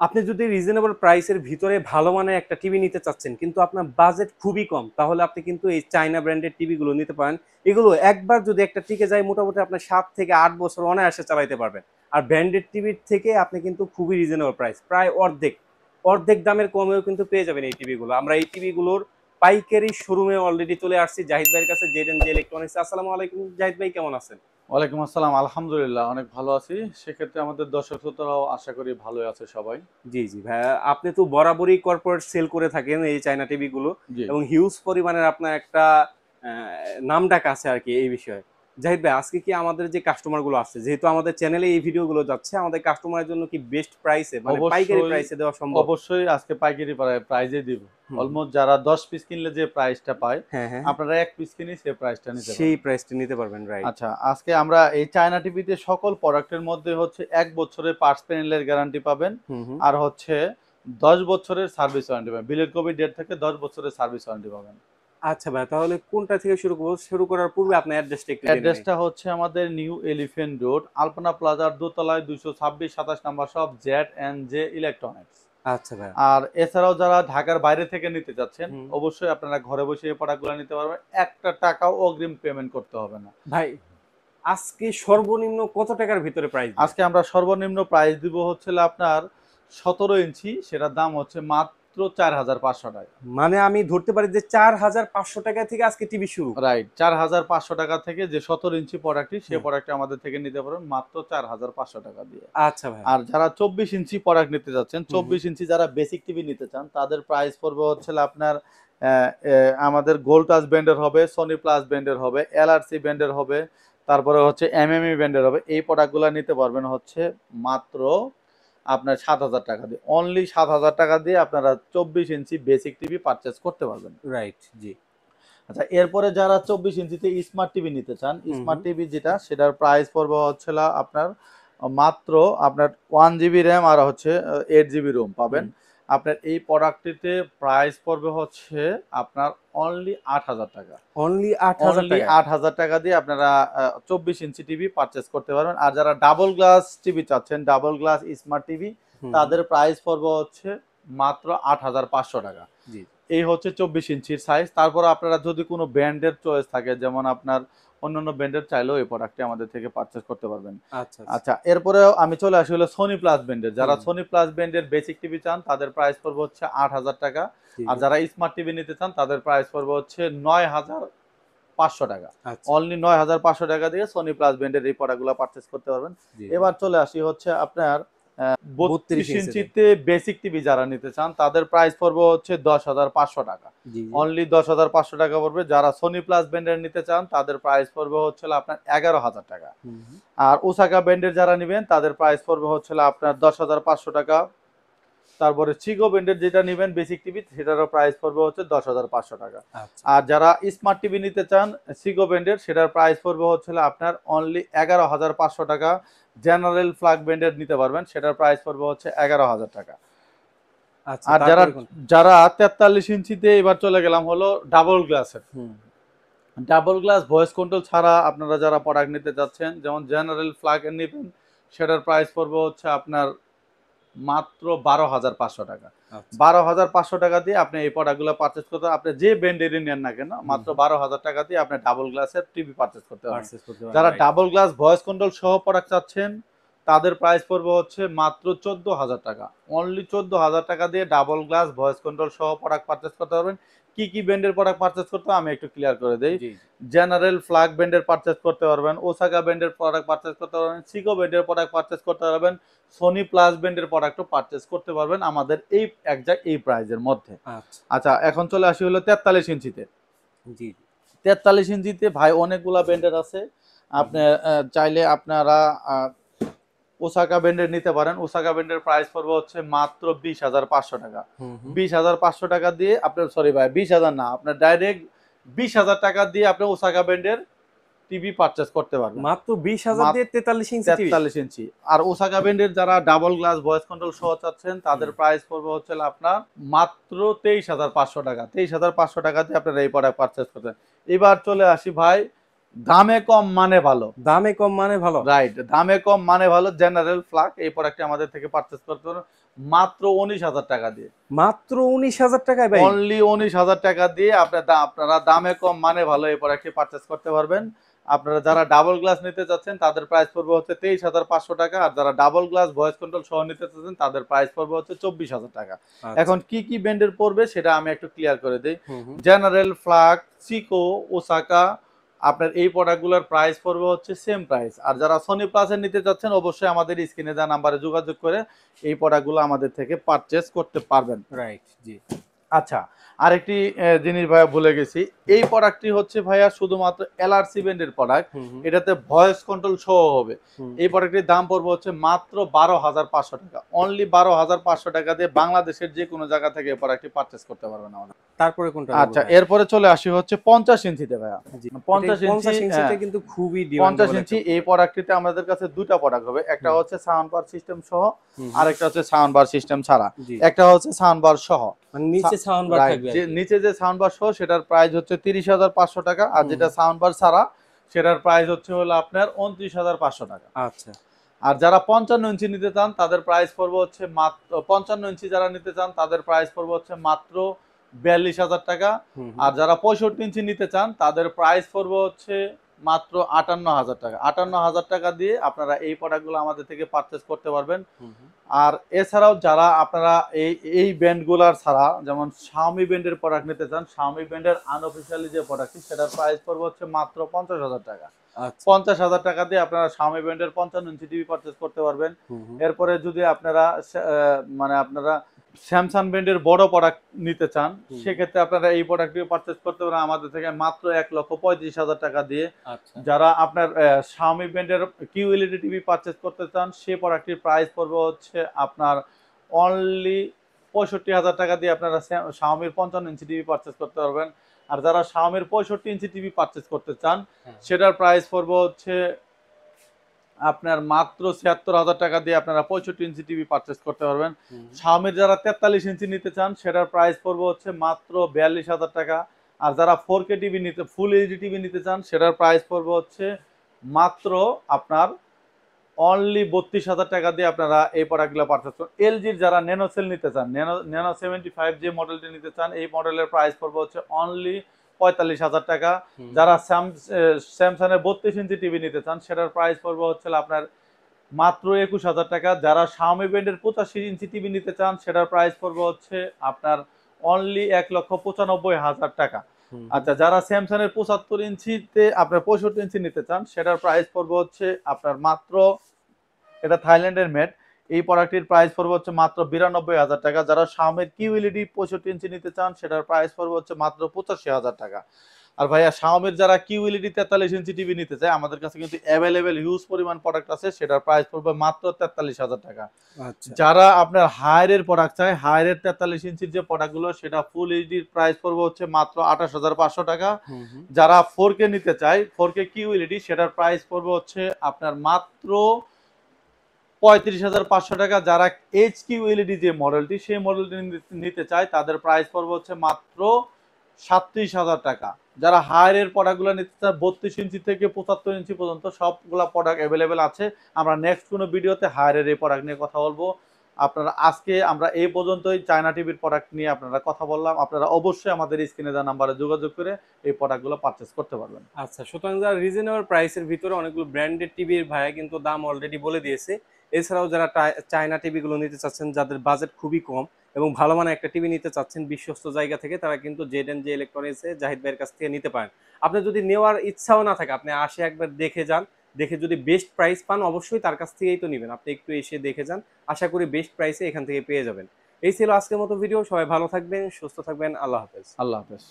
আপনি যদি রিজনেবল প্রাইসের ভিতরে ভালো মানের একটা টিভি নিতে চাচ্ছেন কিন্তু আপনার বাজেট খুবই কম, তাহলে আপনি কিন্তু এই চায়না ব্র্যান্ডের টিভিগুলো নিতে পারেন। এগুলো একবার যদি একটা টিকে যায় মোটামুটি আপনার 7 থেকে 8 বছর অনায়াসে চালাইতে পারবেন। আর ব্র্যান্ডেড টিভির থেকে আপনি কিন্তু খুবই রিজনেবল প্রাইস, প্রায় অর্ধেক অর্ধেক দামের কমেও কিন্তু পেয়ে যাবেন এই টিভিগুলো। আমরা এই টিভিগুলোর পাইকারি শোরুমে অলরেডি চলে আসছি জাহিদ ভাইয়ের কাছে, জেড এন্ড জে ইলেকট্রনিক্স। আসসালামু আলাইকুম জাহিদ ভাই, কেমন আছেন? ওয়ালাইকুম আসসালাম। আলহামদুলিল্লাহ অনেক ভালো আছি। সেক্ষেত্রে আমাদের দর্শক শ্রোতারাও আশা করি ভালোই আছে সবাই। জি জি ভাইয়া, আপনি তো বরাবরই কর্পোরেট সেল করে থাকেন এই চায়না টিভি গুলো, জি। এবং হিউজ পরিমাণের আপনার একটা নামডাক আছে আর কি এই বিষয়ে। জাহিদ ভাই, আজকে কি আমাদের যে কাস্টমার গুলো আছে, যেহেতু আমাদের চ্যানেলে এই ভিডিও গুলো যাচ্ছে, আমাদের কাস্টমারের জন্য কি বেস্ট প্রাইসে মানে পাইকারি অবশ্যই, প্রাইসে দেওয়া সম্ভব? অবশ্যই আজকে পাইকারি প্রাইজে দিব। হুম হুম। অলমোস্ট যারা ১০ পিস কিনলে যে প্রাইসটা পায়, হ্যাঁ হ্যাঁ, আপনারা ১ পিস কিনে সে প্রাইসটা নিতে সেই পারবেন। প্রাইসটা নিতে পারবেন, রাইট। আচ্ছা, আজকে আমরা এই চায়না টিভিতে সকল প্রোডাক্টের মধ্যে হচ্ছে ১ বছরের পার্টস প্যানেলের গ্যারান্টি পাবেন। হুম হুম। আর হচ্ছে ১০ বছরের সার্ভিস ওয়ারেন্টি পাবেন। বিলের কপি ডেট থেকে ১০ বছরের সার্ভিস ওয়ারেন্টি পাবেন। আচ্ছা ভাই, তাহলে কোনটা থেকে শুরু করবো? শুরু করার পূর্বে আপনার অ্যাড্রেসটা একটু জেনে নেই। অ্যাড্রেসটা হচ্ছে আমাদের নিউ এলিফ্যান্ট রোড, আলপনা প্লাজার দোতলায় ২২৬-২৭ number shop, Z and J electronics. আচ্ছা ভাই। আর এছাড়াও যারা ঢাকার বাইরে থেকে নিতে যাচ্ছেন, হুম। অবশ্যই আপনারা ঘরে বসে এই প্রোডাক্টগুলো নিতে পারবেন। একটা টাকাও অগ্রিম পেমেন্ট করতে হবে না। ভাই, আজকে সর্বনিম্ন কত টাকার ভিতরে প্রাইস দিবেন? আজকে আমরা সর্বনিম্ন প্রাইস দিব হচ্ছে আপনার ১৭ ইঞ্চি, সেটার দাম হচ্ছে মাত্র ৪,৫০০ টাকা। মানে আমি ধরতে পারি যে 4,500 টাকা থেকে আজকে টিভি শুরু। রাইট, ৪,৫০০ টাকা থেকে যে ১৭ ইঞ্চি প্রোডাক্টটি, সেই হুম। প্রোডাক্টটি আমাদের থেকে নিতে পারবেন মাত্র ৪,৫০০ টাকা দিয়ে। আচ্ছা ভাই। আর যারা ২৪ ইঞ্চি প্রোডাক্ট নিতে যাচ্ছেন, হুম, হুম। ২৪ ইঞ্চি যারা বেসিক টিভি নিতে চান, তাদের প্রাইস পড়বে হচ্ছে আপনার অ্যা অ্যা আমাদের গোল্ড টাচ ব্র্যান্ডের হবে, সনি প্লাস ব্র্যান্ডের হবে, এলআরসি ব্র্যান্ডের হবে, তারপরে হচ্ছে এমএমই ব্র্যান্ডের হবে। এই প্রোডাক্টগুলা নিতে পারবেন হচ্ছে মাত্র আপনার ৭,০০০ টাকা দিয়ে। অনলি ৭,০০০ টাকা দিয়ে আপনারা ২৪ ইঞ্চি বেসিক টিভি পারচেজ করতে পারবেন। রাইট, জি। আচ্ছা, এরপরে যারা ২৪ ইঞ্চিতে স্মার্ট টিভি নিতে চান, হুম, স্মার্ট হুম। টিভি যেটা, সেটার প্রাইস পড়বে হচ্ছে আপনার মাত্র আপনার 1 জিবি র্যাম আর হচ্ছে 8 জিবি রোম পাবেন। হুম। আপনার এই প্রোডাক্টটিতে প্রাইস পড়বে হচ্ছে আপনার অনলি ৮,০০০ টাকা। অনলি ৮,০০০ অনলি টাকায়? ৮,০০০ টাকা দিয়ে আপনারা ২৪ ইঞ্চি টিভি পারচেজ করতে পারবেন। আর যারা ডাবল গ্লাস টিভি চাচ্ছেন, ডাবল গ্লাস স্মার্ট টিভি, হুম, হুম। তাদের প্রাইস পড়বে হচ্ছে মাত্র ৮,৫০০ টাকা। জি। এই হচ্ছে ২৪ ইঞ্চির সাইজ। তারপর আপনারা যদি কোনো ব্র্যান্ডের চয়েস থাকে, যেমন আপনার অন্যান্য ব্র্যান্ডের, চাইলেও এই প্রোডাক্টটি আমাদের থেকে পারচেজ করতে পারবেন। আচ্ছা, আচ্ছা। আচ্ছা, এরপরেও আমি চলে আসি হলো সনি প্লাস ব্র্যান্ডের। যারা হুম। সনি প্লাস ব্র্যান্ডের বেসিক টিভি চান, তাদের প্রাইস পড়বে হচ্ছে ৮,০০০ টাকা। জি, আর জি। যারা স্মার্ট টিভি নিতে চান, তাদের প্রাইস পড়বে হচ্ছে ৯,৫০০ টাকা। আচ্ছা। অনলি ৯,৫০০ টাকা দিয়ে সনি প্লাস ব্র্যান্ডের এই প্রোডাক্টগুলো পারচেজ করতে পারবেন। জি, জি। এবার চলে আসি হচ্ছে আপনার ৩২ ৩২ ইঞ্চিতে। ইঞ্চিতে বেসিক টিভি যারা নিতে চান, তাদের প্রাইস পড়বে হচ্ছে ১০,৫০০ টাকা। জি, জি। অনলি ১০,৫০০ টাকা পড়বে। যারা সনি প্লাস ব্র্যান্ডের নিতে চান, তাদের প্রাইস পড়বে হচ্ছে আপনার ১১,০০০ টাকা। হুম, হুম। আর ওসাকা ব্র্যান্ডের যারা নিবেন, তাদের প্রাইস পড়বে হচ্ছে আপনার ১০,৫০০ টাকা। তারপরে চিগো ব্র্যান্ডের যেটা নিবেন বেসিক টিভি, সেটারও প্রাইস পড়বে হচ্ছে ১০,৫০০ টাকা। আচ্ছা। আর যারা স্মার্ট টিভি নিতে চান চিগো ব্র্যান্ডের, সেটার প্রাইস পড়বে হচ্ছে আপনার অনলি ১১,৫০০ টাকা। জেনারেল ফ্ল্যাগ ব্র্যান্ডের নিতে পারবেন, সেটার প্রাইস পড়বে হচ্ছে ১১,০০০ টাকা। আচ্ছা, আর যারা তারপরে কোনটা? যারা ৪৩ ইঞ্চিতে, এবার চলে গেলাম হলো ডাবল গ্লাসের। হুম। ডাবল গ্লাস ভয়েস কন্ট্রোল ছাড়া আপনারা যারা প্রোডাক্ট নিতে চাচ্ছেন, যেমন জেনারেল ফ্ল্যাগ এর নিবেন, সেটার প্রাইস পড়বে হচ্ছে আপনার মাত্র ১২,৫০০ টাকা। আচ্ছা। ১২,৫০০ টাকা দিয়ে আপনি এই প্রোডাক্টগুলো পারচেজ করতে, আপনি যে ব্র্যান্ডেরই নেন না কেন, হুম, মাত্র হুম। ১২,০০০ টাকা দিয়ে আপনি ডাবল গ্লাসের টিভি পারচেজ করতে পারবেন। পারচেজ করতে পারেন, যারা right. Double glass voice control সহ প্রোডাক্ট চাচ্ছেন, তাদের প্রাইস পড়বে হচ্ছে মাত্র ১৪,০০০ টাকা। অনলি ১৪,০০০ টাকা দিয়ে ডাবল গ্লাস ভয়েস কন্ট্রোল সহ প্রোডাক্ট পারচেজ করতে পারবেন। কি কি ব্র্যান্ডের প্রোডাক্ট পারচেজ করতে হবে আমি একটু ক্লিয়ার করে দেই। জি, জি। জেনারেল ফ্ল্যাগ ব্র্যান্ডের পারচেজ করতে পারবেন, ওসাকা ব্র্যান্ডের প্রোডাক্ট পারচেজ করতে পারবেন, সিগো ব্র্যান্ডের প্রোডাক্ট পারচেজ করতে পারবেন, সনি প্লাস ব্র্যান্ডের প্রোডাক্টও পারচেজ করতে পারবেন আমাদের এই একজাক্ট এই প্রাইজের মধ্যে। আচ্ছা। আচ্ছা, এখন চলে আসি হলো ৪৩ ইঞ্চিতে। জি, জি। ৪৩ ইঞ্চিতে ভাই অনেকগুলা ব্র্যান্ডের আছে। হুম, আপনি হুম। চাইলে আপনারা ওসাকা ব্র্যান্ডের নিতে পারেন। ওসাকা ব্র্যান্ডের প্রাইস পড়বে হচ্ছে মাত্র ২০,৫০০ টাকা। হুম, হুম। ২০,৫০০ টাকা দিয়ে আপনার, সরি ভাই, ২০,০০০ না, আপনার ডাইরেক্ট ২০,০০০ টাকা দিয়ে আপনি ওসাকা ব্র্যান্ডের টিভি পারচেজ করতে পারবেন। মাত্র ২০,০০০ মাত্র দিয়ে ৪৩ ইঞ্চি টিভি? ৪৩ ইঞ্চি। আর ওসাকা ব্র্যান্ডের যারা ডাবল গ্লাস ভয়েস কন্ট্রোল সহ চাচ্ছেন, তাদের হুম। প্রাইস পড়বে হচ্ছে আপনার মাত্র ২৩,৫০০ টাকা। ২৩,৫০০ টাকা দিয়ে আপনারা এই প্রোডাক্ট পারচেজ করবেন। এবার চলে আসি ভাই, দামে কম মানে ভালো। দামে কম মানে ভালো? রাইট, দামে কম মানে ভালো। জেনারেল ফ্ল্যাগ এই প্রোডাক্টটি আমাদের থেকে পারচেজ করতে পারেন। মাত্র 19,000 টাকা দিয়ে। মাত্র 19,000 টাকায় ভাই? অনলি 19,000 টাকা দিয়ে আপনারা দামে কম মানে ভালো এই প্রোডাক্টটি পারচেজ করতে পারবেন। আপনারা যারা ডাবল গ্লাস নিতে চাচ্ছেন তাদের প্রাইস পড়বে হচ্ছে 23,500 টাকা। আর যারা ডাবল গ্লাস ভয়েস কন্ট্রোল সহ নিতে চাচ্ছেন তাদের প্রাইস পড়বে হচ্ছে 24,000 টাকা। আচ্ছা। এখন কি কি ব্র্যান্ডের পড়বে সেটা আমি একটু ক্লিয়ার করে দেই। হুম, হুম। জেনারেল, ফ্লাক, চিকো, ওসাকা, আপনার এই প্রোডাক্টগুলোর প্রাইস পড়বে হচ্ছে সেম প্রাইস। আর যারা সোনি প্লাসের নিতে চাচ্ছেন অবশ্যই আমাদের স্ক্রিনে দেওয়া নাম্বারে যোগাযোগ করে এই প্রোডাক্টগুলো আমাদের থেকে পারচেজ করতে পারবেন। রাইট, জি। আচ্ছা, আরেকটি জিনিস ভাইয়া ভুলে গেছি। এই প্রোডাক্টটি হচ্ছে ভাইয়া শুধুমাত্র এলআরসি ব্র্যান্ডের প্রোডাক্ট। হুম, হুম। এটাতে ভয়েস কন্ট্রোল সহ হবে। হুম। এই প্রোডাক্টটির দাম পড়বে হচ্ছে মাত্র 12,500 টাকা। অনলি 12,500 টাকা দিয়ে বাংলাদেশের যে কোনো জায়গা থেকে এই প্রোডাক্টটি পারচেজ করতে পারবেন আমাদের। তারপরে কোনটা? আচ্ছা, এরপরে চলে আসি হচ্ছে 50 ইঞ্চিতে ভাইয়া। জি। 50 50 ইঞ্চি, ইঞ্চিটা কিন্তু খুবই ডিমান্ডেবল 50 ইঞ্চি একটা। এই প্রোডাক্টটিতে আমাদের কাছে দুইটা প্রোডাক্ট হবে। একটা হুম। হচ্ছে সাউন্ড বার সিস্টেম সহ, হুম, হুম। আরেকটা হচ্ছে সাউন্ড বার সিস্টেম ছাড়া। জি। একটা হচ্ছে সাউন্ড বার সহ। মানে নিচে সাউন্ড বার রাইট, থাকবে যে আরকি। নিচে যে সাউন্ড বার সহ সেটার প্রাইস হচ্ছে 30,500 টাকা। আর হুম, যেটা হুম। সাউন্ড বার ছাড়া সেটার প্রাইস হচ্ছে হলো আপনার 29,500 টাকা। আচ্ছা। আর যারা 55 ইঞ্চি নিতে চান তাদের প্রাইস পড়বে হচ্ছে মাত্র 55 ইঞ্চি যারা নিতে চান তাদের প্রাইস পড়বে হচ্ছে মাত্র 42,000 টাকা। হুম, আর হুম। যারা 65 ইঞ্চি নিতে চান তাদের প্রাইস পড়বে হচ্ছে মাত্র 58,000 টাকা। 58,000 টাকা দিয়ে আপনারা এই প্রোডাক্টগুলো আমাদের থেকে পারচেজ করতে পারবেন। হুম, হুম। আর এছাড়াও যারা আপনারা এই ব্র্যান্ডগুলার ছাড়া যেমন Xiaomi ব্র্যান্ডের প্রোডাক্ট নিতে চান, Xiaomi ব্র্যান্ডের আনঅফিশিয়ালি যে প্রোডাক্টটি সেটার প্রাইস পড়বে হচ্ছে মাত্র 50,000 টাকা। আচ্ছা। 50,000 টাকা দিয়ে আপনারা Xiaomi ব্র্যান্ডের 55 ইঞ্চি টিভি পারচেজ করতে পারবেন। হুম, হুম। এরপরে যদি আপনারা মানে আপনারা Samsung ব্র্যান্ডের বড় প্রোডাক্ট নিতে চান, হুম। সেক্ষেত্রে আপনারা এই প্রোডাক্টটিও পারচেজ করতে পারেন আমাদের থেকে মাত্র 1,35,000 টাকা দিয়ে। আচ্ছা। যারা আপনার Xiaomi ব্র্যান্ডের QLED টিভি পারচেজ করতে চান, সেই প্রোডাক্টটির প্রাইস পড়বে হচ্ছে আপনার অনলি 65,000 টাকা দিয়ে আপনারা Xiaomi 55 ইঞ্চি টিভি পারচেজ করতে পারবেন। আর যারা Xiaomi 65 ইঞ্চি টিভি পারচেজ করতে চান, হ্যাঁ। সেটার প্রাইস পড়বে হচ্ছে আপনার মাত্র 76,000 টাকা দিয়ে আপনারা 65 ইঞ্চি টিভি পারচেজ করতে পারবেন। হুম। Xiaomi যারা 43 ইঞ্চি নিতে চান সেটার প্রাইস পড়বে হচ্ছে মাত্র 42,000 টাকা। আর যারা 4K টিভি নিতে ফুল এইচডি টিভি নিতে চান সেটার প্রাইস পড়বে হচ্ছে মাত্র আপনার অনলি 32,000 টাকা দিয়ে আপনারা এই প্রোডাক্টগুলো পারচেজ করুন। এলজির যারা ন্যানো সেল নিতে চান, ন্যানো 75 যে মডেলটি নিতে চান এই মডেলের প্রাইস পড়বে হচ্ছে অনলি 45,000 টাকা। হুম। যারা স্যামসাং এর 32 ইঞ্চি টিভি নিতে চান সেটার প্রাইস পড়বে হচ্ছে আপনার মাত্র 21,000 টাকা। যারা Xiaomi ব্র্যান্ডের 85 ইঞ্চি টিভি নিতে চান সেটার প্রাইস পড়বে হচ্ছে আপনার অনলি 1,95,000 টাকা। হুম, হুম। আচ্ছা, যারা স্যামসাং এর 75 ইঞ্চিতে আপনার 65 ইঞ্চি নিতে চান সেটার প্রাইস পড়বে হচ্ছে আপনার মাত্র, এটা থাইল্যান্ডের মেড, এই প্রোডাক্টটির প্রাইস পড়বে হচ্ছে মাত্র 92,000 টাকা। যারা Xiaomi QLED 65 ইঞ্চি নিতে চান সেটার প্রাইস পড়বে হচ্ছে মাত্র 85,000 টাকা। আর ভাইয়া Xiaomi যারা QLED 43 ইঞ্চি টিভি নিতে চায় আমাদের কাছে কিন্তু অ্যাভেলেবেল হিউজ পরিমাণ প্রোডাক্ট আছে, সেটার প্রাইস পড়বে মাত্র 43,000 টাকা। আচ্ছা। যারা আপনার হায়ারের প্রোডাক্ট চায়, হায়ারের 43 ইঞ্চির যে প্রোডাক্টগুলো সেটা ফুল এইচডির প্রাইস পড়বে হচ্ছে মাত্র 28,500 টাকা। হুম, হুম। যারা 4K নিতে চায়, 4K QLED সেটার প্রাইস পড়বে হচ্ছে আপনার মাত্র 35,500 টাকা। যারা HQLED যে মডেলটি সেই মডেলটি নিতে চায় তাদের প্রাইস পড়বে হচ্ছে মাত্র 37,000 টাকা। যারা হায়ারের প্রোডাক্টগুলো নিতে চায় 32 ইঞ্চি থেকে 75 ইঞ্চি পর্যন্ত সবগুলা প্রোডাক্ট অ্যাভেলেবেল আছে। আমরা নেক্সট কোনো ভিডিওতে হায়ারের এই প্রোডাক্ট নিয়ে কথা বলবো। আপনারা আজকে আমরা এই পর্যন্তই চায়না টিভির প্রোডাক্ট নিয়ে আপনারা কথা বললাম। আপনারা অবশ্যই আমাদের স্ক্রিনে দেওয়া নাম্বারে যোগাযোগ করে এই প্রোডাক্টগুলো পারচেজ করতে পারবেন। আচ্ছা, সুতরাং যারা রিজনেবল প্রাইসের ভিতরে অনেকগুলো ব্র্যান্ডেড টিভির ভাইয়া কিন্তু দাম অলরেডি বলে দিয়েছে। এছাড়াও যারা চায়না টিভিগুলো নিতে চাচ্ছেন, যাদের বাজেট খুবই কম এবং ভালো মানের একটা টিভি নিতে চাচ্ছেন বিশ্বস্ত জায়গা থেকে, তারা কিন্তু জেড ইলেকট্রনিক্সে জাহিদ ভাইয়ের কাছ থেকে নিতে পারেন। আপনার যদি নেওয়ার ইচ্ছাও না থাকে, আপনি আসে একবার দেখে যান। দেখে যদি বেস্ট প্রাইস পান অবশ্যই তার কাছ থেকেই তো নিবেন। আপনি একটু এসে দেখে যান। আশা করি বেস্ট প্রাইসে এখান থেকে পেয়ে যাবেন। এই ছিল আজকের মতো ভিডিও। সবাই ভালো থাকবেন, সুস্থ থাকবেন। আল্লাহ হাফেজ। আল্লাহ হাফেজ।